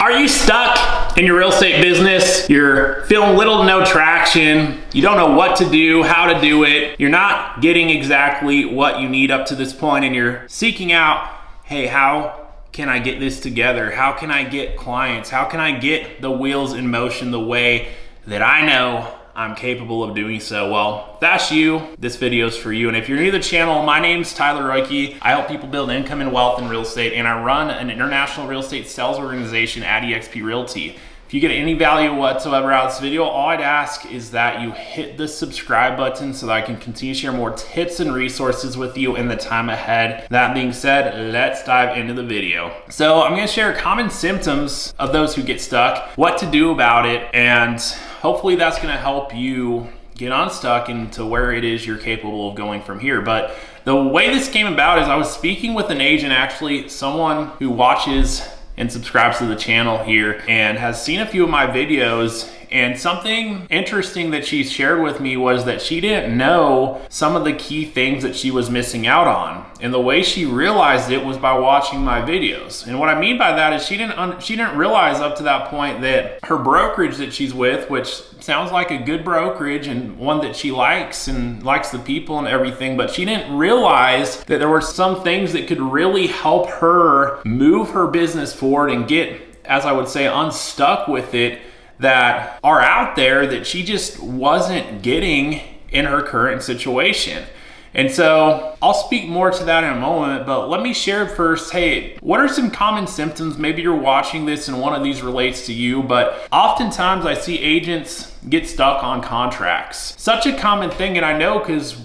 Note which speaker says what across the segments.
Speaker 1: Are you stuck in your real estate business? You're feeling little to no traction. You don't know what to do, how to do it. You're not getting exactly what you need up to this point, and you're seeking out, hey, how can I get this together? How can I get clients? How can I get the wheels in motion the way that I know I'm capable of doing so? Well, if that's you, this video is for you. And if you're new to the channel, my name's Tyler Roicki. I help people build income and wealth in real estate, and I run an international real estate sales organization at eXp Realty. If you get any value whatsoever out of this video, all I'd ask is that you hit the subscribe button so that I can continue to share more tips and resources with you in the time ahead. That being said, let's dive into the video. So I'm gonna share common symptoms of those who get stuck, what to do about it, and hopefully that's gonna help you get unstuck into where it is you're capable of going from here. But the way this came about is I was speaking with an agent, actually someone who watches and subscribes to the channel here and has seen a few of my videos, and something interesting that she shared with me was that she didn't know some of the key things that she was missing out on. And the way she realized it was by watching my videos. And what I mean by that is she didn't realize up to that point that her brokerage that she's with, which sounds like a good brokerage and one that she likes and likes the people and everything, but she didn't realize that there were some things that could really help her move her business forward and get, as I would say, unstuck with it, that are out there that she just wasn't getting in her current situation. And so I'll speak more to that in a moment, but let me share first, hey, what are some common symptoms? Maybe you're watching this and one of these relates to you, but oftentimes I see agents get stuck on contracts. Such a common thing, and I know because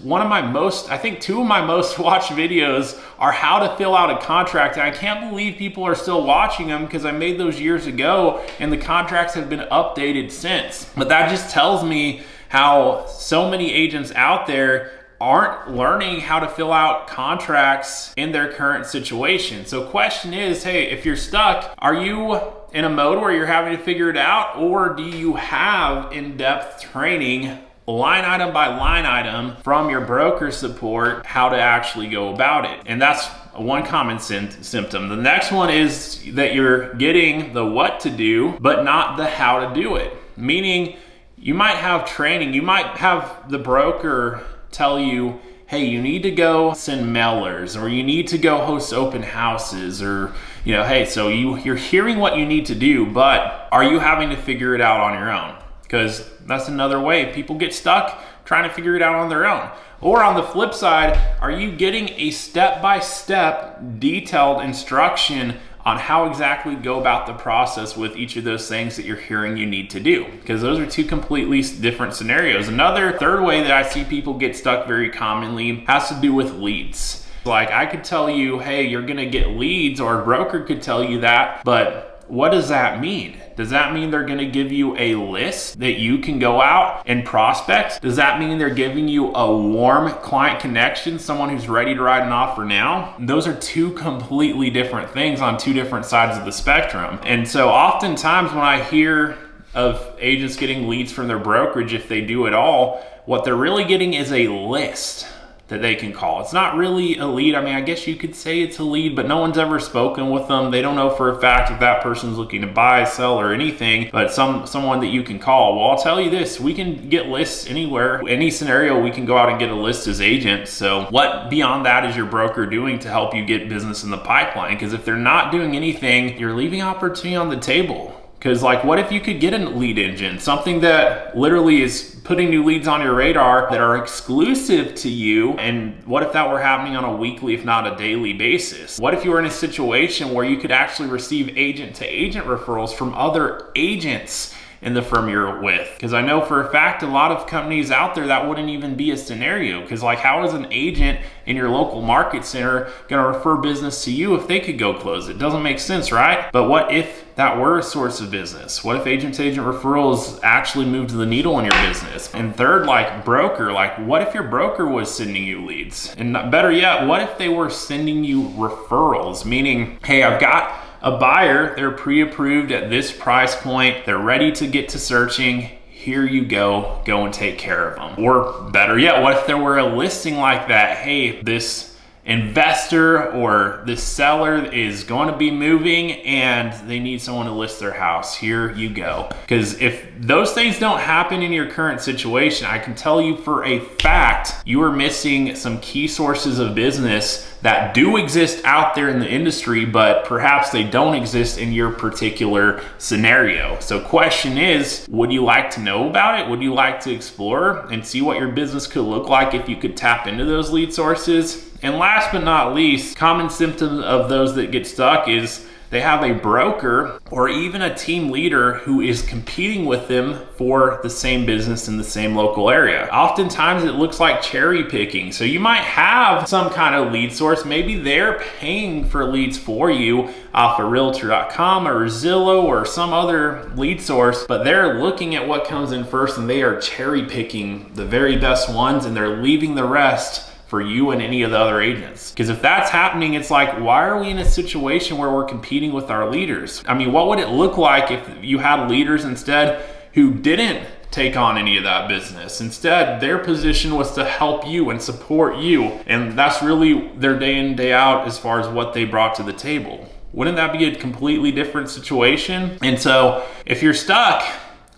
Speaker 1: I think two of my most watched videos are how to fill out a contract, and I can't believe people are still watching them because I made those years ago and the contracts have been updated since. But that just tells me how so many agents out there aren't learning how to fill out contracts in their current situation. So question is, hey, if you're stuck, are you in a mode where you're having to figure it out, or do you have in-depth training, line item by line item, from your broker support how to actually go about it? And that's one common symptom. The next one is that you're getting the what to do, but not the how to do it. Meaning you might have training, you might have the broker tell you, hey, you need to go send mailers, or you need to go host open houses, or, you know, hey, so you're hearing what you need to do, but are you having to figure it out on your own? Because that's another way people get stuck, trying to figure it out on their own. Or on the flip side, are you getting a step-by-step detailed instruction on how exactly go about the process with each of those things that you're hearing you need to do? Because those are two completely different scenarios. Another third way that I see people get stuck very commonly has to do with leads. Like, I could tell you, hey, you're gonna get leads, or a broker could tell you that, but what does that mean? Does that mean they're gonna give you a list that you can go out and prospect? Does that mean they're giving you a warm client connection, someone who's ready to write an offer now? Those are two completely different things on two different sides of the spectrum. And so oftentimes when I hear of agents getting leads from their brokerage, if they do at all, what they're really getting is a list that they can call. It's not really a lead. I mean, I guess you could say it's a lead, but no one's ever spoken with them. They don't know for a fact if that person's looking to buy, sell, or anything, but someone that you can call. Well, I'll tell you this, we can get lists anywhere. Any scenario, we can go out and get a list as agents. So what beyond that is your broker doing to help you get business in the pipeline? Because if they're not doing anything, you're leaving opportunity on the table. Because, like, what if you could get a lead engine, something that literally is putting new leads on your radar that are exclusive to you? And what if that were happening on a weekly, if not a daily basis? What if you were in a situation where you could actually receive agent to agent referrals from other agents in the firm you're with? Because I know for a fact a lot of companies out there that wouldn't even be a scenario. Because, like, how is an agent in your local market center gonna refer business to you if they could go close it? Doesn't make sense, right? But what if that were a source of business? What if agent-to-agent referrals actually moved the needle in your business? And third, like, broker, like, what if your broker was sending you leads? And better yet, what if they were sending you referrals? Meaning, hey, I've got a buyer, they're pre-approved at this price point, they're ready to get to searching, here you go and take care of them. Or better yet, what if there were a listing like that? Hey, this investor or this seller is going to be moving and they need someone to list their house. Here you go. Because if those things don't happen in your current situation, I can tell you for a fact, you are missing some key sources of business that do exist out there in the industry, but perhaps they don't exist in your particular scenario. So question is, would you like to know about it? Would you like to explore and see what your business could look like if you could tap into those lead sources? And last but not least, common symptom of those that get stuck is they have a broker or even a team leader who is competing with them for the same business in the same local area. Oftentimes it looks like cherry picking. So you might have some kind of lead source. Maybe they're paying for leads for you off of Realtor.com or Zillow or some other lead source, but they're looking at what comes in first and they are cherry picking the very best ones and they're leaving the rest for you and any of the other agents. Because if that's happening, it's like, why are we in a situation where we're competing with our leaders? I mean, what would it look like if you had leaders instead who didn't take on any of that business? Instead, their position was to help you and support you. And that's really their day in, day out as far as what they brought to the table. Wouldn't that be a completely different situation? And so if you're stuck,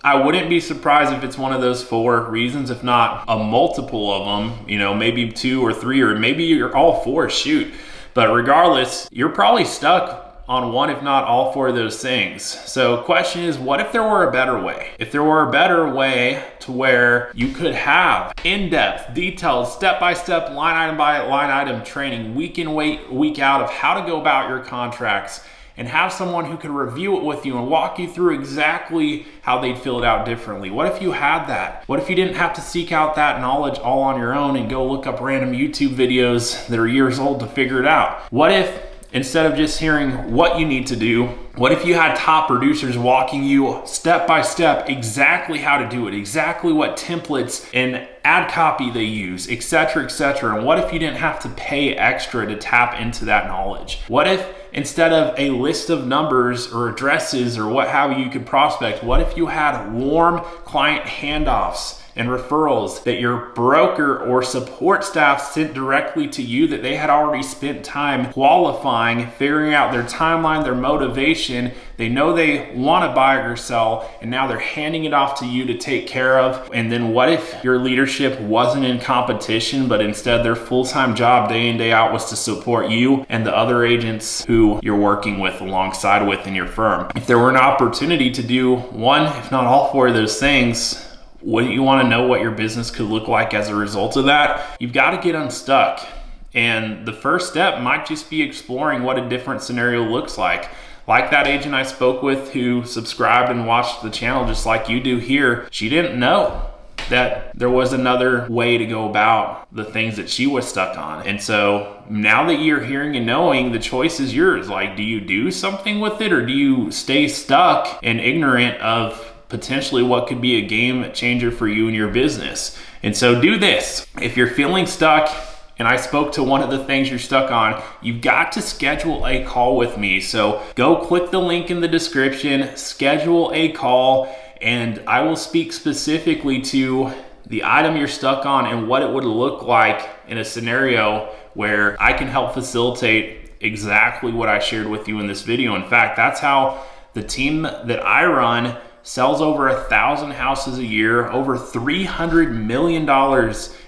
Speaker 1: I wouldn't be surprised if it's one of those 4 reasons, if not a multiple of them, you know, maybe 2 or 3, or maybe you're all 4, shoot. But regardless, you're probably stuck on one, if not all 4 of those things. So question is, what if there were a better way? If there were a better way to where you could have in-depth, detailed, step-by-step, line item by line item training, week in, week out of how to go about your contracts, and have someone who can review it with you and walk you through exactly how they'd fill it out differently. What if you had that? What if you didn't have to seek out that knowledge all on your own and go look up random YouTube videos that are years old to figure it out? What if, instead of just hearing what you need to do, what if you had top producers walking you step by step exactly how to do it, exactly what templates and ad copy they use, etc., etc. And what if you didn't have to pay extra to tap into that knowledge? What if instead of a list of numbers or addresses or what have you could prospect, what if you had warm client handoffs and referrals that your broker or support staff sent directly to you, that they had already spent time qualifying, figuring out their timeline, their motivation. They know they want to buy or sell, and now they're handing it off to you to take care of. And then what if your leadership wasn't in competition, but instead their full-time job day in, day out was to support you and the other agents who you're working with alongside with in your firm? If there were an opportunity to do one, if not all 4 of those things, wouldn't you want to know what your business could look like as a result of that? You've got to get unstuck. And the first step might just be exploring what a different scenario looks like. Like that agent I spoke with who subscribed and watched the channel just like you do here, she didn't know that there was another way to go about the things that she was stuck on. And so now that you're hearing and knowing, the choice is yours. Like, do you do something with it, or do you stay stuck and ignorant of potentially what could be a game changer for you and your business? And so do this. If you're feeling stuck, and I spoke to one of the things you're stuck on, you've got to schedule a call with me. So go click the link in the description, schedule a call, and I will speak specifically to the item you're stuck on and what it would look like in a scenario where I can help facilitate exactly what I shared with you in this video. In fact, that's how the team that I run sells over 1,000 houses a year, over $300 million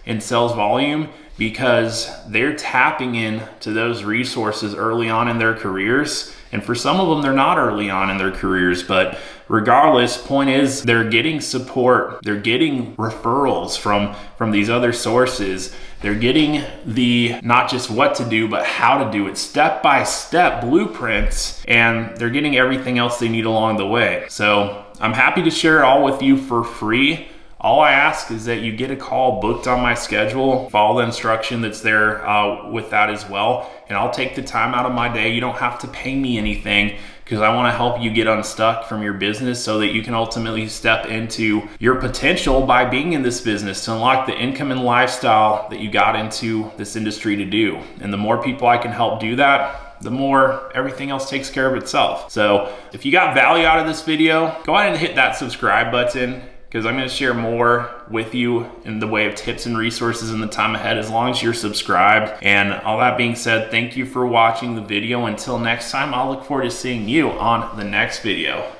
Speaker 1: in sales volume, because they're tapping into those resources early on in their careers. And for some of them, they're not early on in their careers, but regardless, point is they're getting support, they're getting referrals from these other sources. They're getting the not just what to do, but how to do it, step-by-step blueprints, and they're getting everything else they need along the way. So I'm happy to share it all with you for free. All I ask is that you get a call booked on my schedule, follow the instruction that's there with that as well, and I'll take the time out of my day. You don't have to pay me anything, because I want to help you get unstuck from your business so that you can ultimately step into your potential by being in this business to unlock the income and lifestyle that you got into this industry to do. And the more people I can help do that, the more everything else takes care of itself. So if you got value out of this video, go ahead and hit that subscribe button. because I'm going to share more with you in the way of tips and resources in the time ahead, as long as you're subscribed. And all that being said, thank you for watching the video. Until next time, I'll look forward to seeing you on the next video.